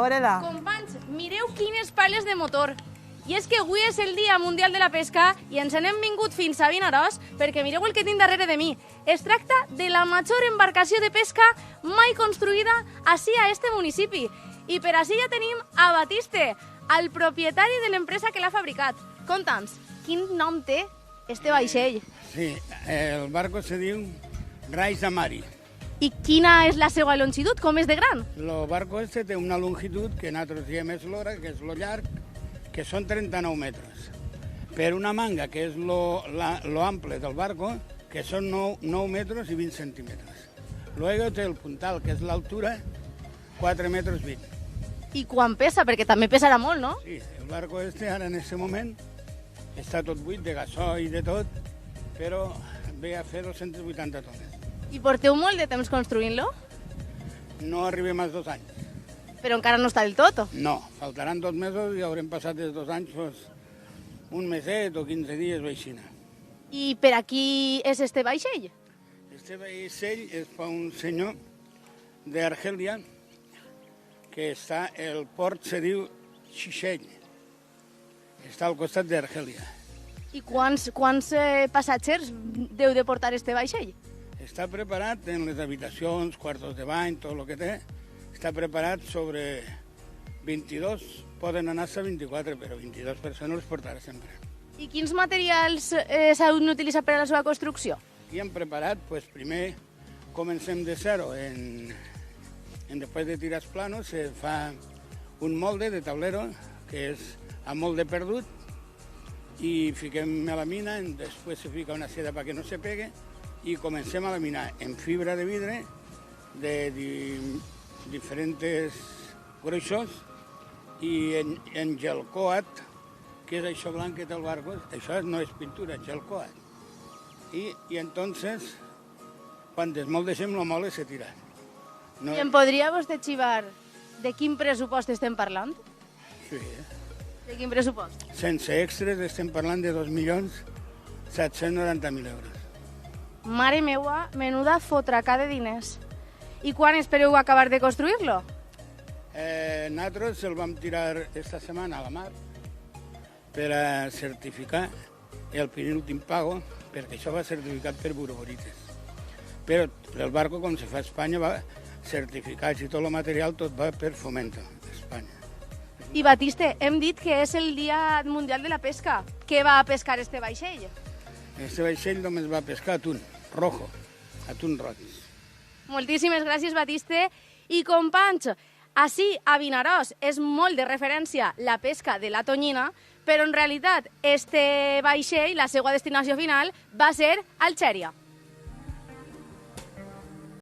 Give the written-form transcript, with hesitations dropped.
Companys, mireu quines pales de motor. I és que avui és el Dia Mundial de la Pesca i ens n'hem vingut fins a Vinaròs perquè mireu el que tinc darrere de mi. Es tracta de la major embarcació de pesca mai construïda ací a este municipi. I per així ja tenim a Batiste, el propietari de l'empresa que l'ha fabricat. Conta'ns, quin nom té este vaixell? Sí, el barco se diu Rais Amari. I quina és la seva longitud? Com és de gran? El barco este té una longitud que nosaltres diem és l'hora, que és lo llarg, que són 39 metres. Per una manga, que és lo ample del barco, que són 9 metres i 20 centímetres. Luego té el puntal, que és l'altura, 4 metres 20. I quan pesa? Perquè també pesarà molt, no? Sí, el barco este ara en aquest moment està tot buit de gasoil i de tot, però ve a fer 280 tones. I porteu molt de temps construint-lo? No arribem als 2 anys. Però encara no està del tot. No, faltaran 2 mesos i haurem passat dels 2 anys un meset o 15 dies vaixina. I per a qui és este vaixell? Este vaixell és per un senyor d'Argèlia que està, el port se diu Xixell, està al costat d'Argèlia. I quants passatgers deu de portar este vaixell? Està preparat en les habitacions, quartos de bany, tot el que té, està preparat sobre 22, poden anar-se 24, però 22 persones les portarà sempre. I quins materials s'han utilitzat per a la seva construcció? I hem preparat, pues, primer comencem de zero. Després de tirar els planos se fa un molde de tablero, que és a molde perdut, i fiquem melamina, després se fica una seda perquè no se pegue, i comencem a laminar en fibra de vidre de diferents gruixos i en gelcoat, que és això blanc que té el barco, això no és pintura, és gelcoat. I entonces, quan desmoldeixem el mole se tira. No... I em podria vostè xivar de quin pressupost estem parlant? Sí. De quin pressupost? Sense extras estem parlant de 2.790.000 euros. Mare meua, menuda fotracà de diners. I quan espereu acabar de construir-lo? Nosaltres el vam tirar esta setmana a la mar per a certificar el penúltim pago, perquè això va certificat per Buroborites. Però el barco, com se fa a Espanya, va certificat i tot el material tot va per Fomento, d'Espanya. I Batiste, hem dit que és el Dia Mundial de la Pesca. Què va a pescar este vaixell? Este vaixell només va pescar atún rojo, atún roig. Moltíssimes gràcies, Batiste. I companys, ací a Vinaròs és molt de referència la pesca de la tonyina, però en realitat este vaixell, la seva destinació final, va ser Algèria.